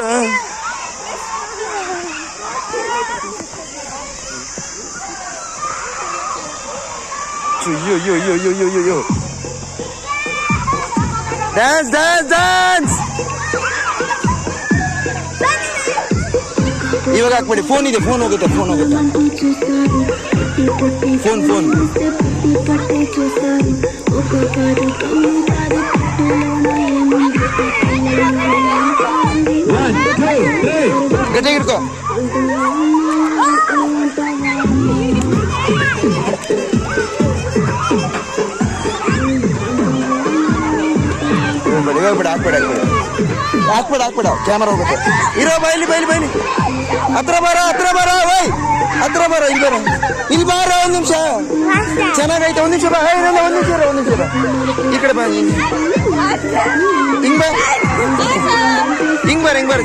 ಇರು. ಅಯ್ಯೋ dance dance dance. ಇವಾಗ ಹಾಕ್ಬಿಡಿ. ಫೋನ್ ಇದೆ, ಫೋನ್ ಹೋಗುತ್ತೆ. ಫೋನ್ ಗಟ್ಟಿಗಿರ್ಕೋ. ಹಾಕ್ಬೇಡ ಕ್ಯಾಮರಾ ಹೋಗುತ್ತೆ. ಇರೋ ಬೈಲಿ ಹತ್ರ ಬರ ಓಯ್, ಹತ್ರ ಬರ. ಇಲ್ಲಿ ಬಾರ ಒಂದ್ ನಿಮಿಷ. ಚೆನ್ನಾಗೈತೆ. ಒಂದ್ ನಿಮಿಷ ಬಾ. ಒಂದ್ ನಿಮಿಷ ಈ ಕಡೆ ಬಾ. ಹಿಂಗ್ ಬಾ.